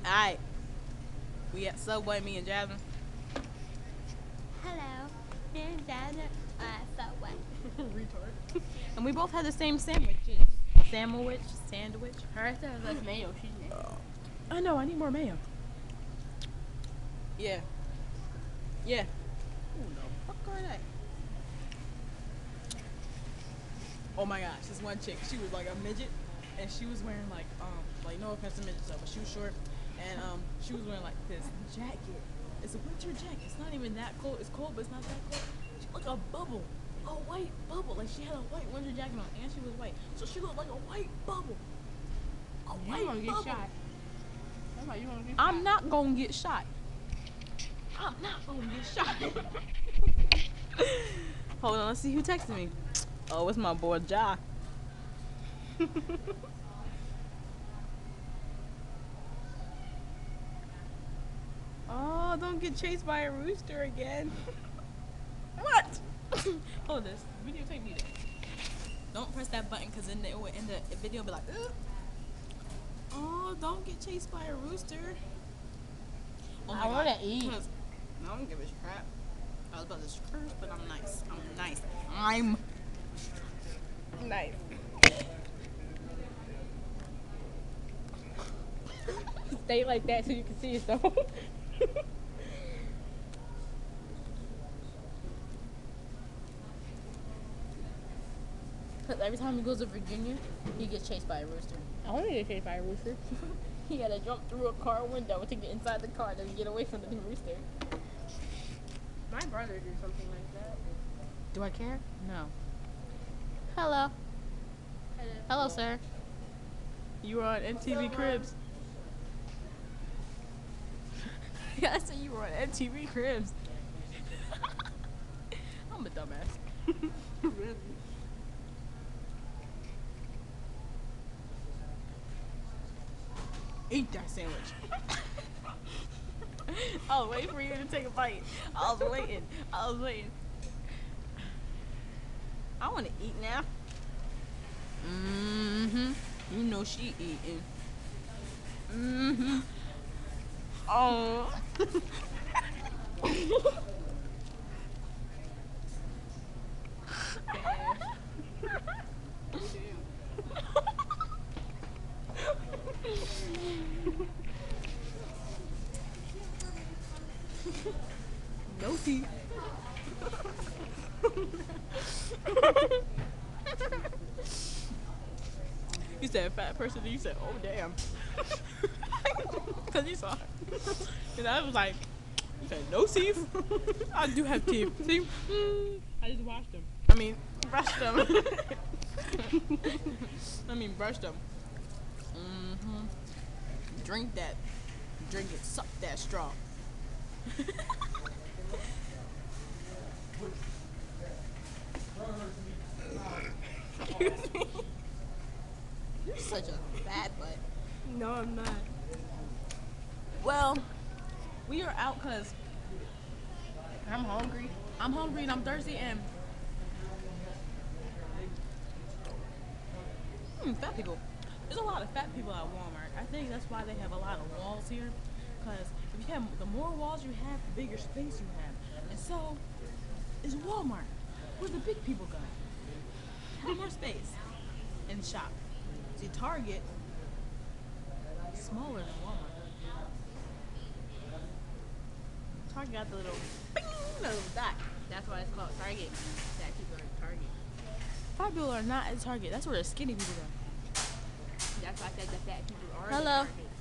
Alright. We at Subway, me and Jasmine. Hello. Here's Jasmine. Subway. Retard. And we both had the same sandwiches. Sandwich. Hers has less mayo. She's I know, I need more mayo. Yeah. Yeah. Who the fuck are they? Oh my gosh, this one chick, she was like a midget, and she was wearing like no offense to midgets, but she was short, and she was wearing like this jacket. It's a winter jacket. It's not even that cold. It's cold, but it's not that cold. She looked like a bubble, a white bubble. Like she had a white winter jacket on, and she was white, so she looked like a white bubble. A white gonna get bubble. shot. That's why you gonna get I'm not gonna get shot. I'm not gonna get shot. Hold on, let's see who texted me. Oh, it's my boy Ja. Oh, don't get chased by a rooster again. What? Hold this. Videotape me there. Don't press that button because then it will end the video be like, ugh. Oh, don't get chased by a rooster. Oh my I wanna God. eat. 'Cause I don't give a crap. I was about to curse, but I'm nice. I'm nice. I'm nice. Stay like that so you can see yourself. Cause every time he goes to Virginia, he gets chased by a rooster. I want to get chased by a rooster. He had to jump through a car window to get inside the car to get away from the rooster. My brother did something like that. Do I care? No. Hello. Hello, sir. You were on MTV Cribs. Yeah, I said you were on MTV Cribs. I'm a dumbass. Really? Eat that sandwich. I was waiting for you to take a bite. I was waiting. I want to eat now. Mm-hmm. You know she eating. Mm-hmm. Oh. No teeth. You said fat person, and you said, oh damn. Because you saw it. And I was like, you said no teeth? I do have teeth. See? I just washed them. I mean, brushed them. Brushed them. Mm-hmm. Drink that. Drink it. Suck that straw. Excuse me. You're such a bad butt. No, I'm not. Well, we are out because I'm hungry. I'm hungry and I'm thirsty and fat people. There's a lot of fat people at Walmart. I think that's why they have a lot of walls here. Because if you have the more walls you have, the bigger space you have. And so is Walmart, where the big people go. Have more space and shop. See, Target is smaller than Walmart. Target got the little bing, little dot. That's why it's called Target. Fat people are at Target. Fat people are not at Target. That's where the skinny people go. That's why I said the fat people are Hello. at Target.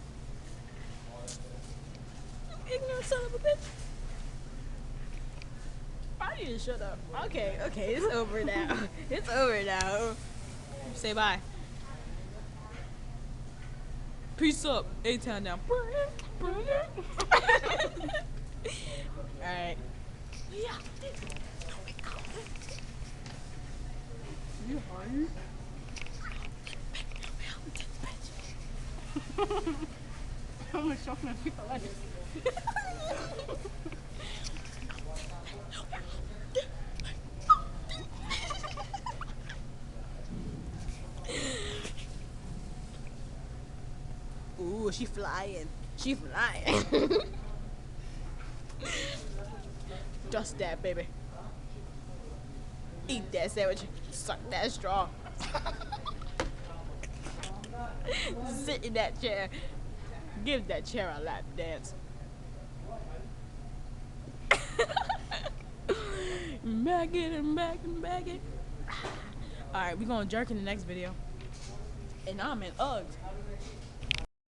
Ignorant son of a bitch. I need to shut up. Okay, it's over now. It's over now. Say bye. Peace up. A-Town now. Alright. Yeah. You hungry? I'm gonna show my people like this. Ooh, she flying. She flying. Just that, baby. Eat that sandwich. Suck that straw. Sit in that chair. Give that chair a lap dance. Back it and back and back it. Alright, we're gonna jerk in the next video. And I'm in Uggs.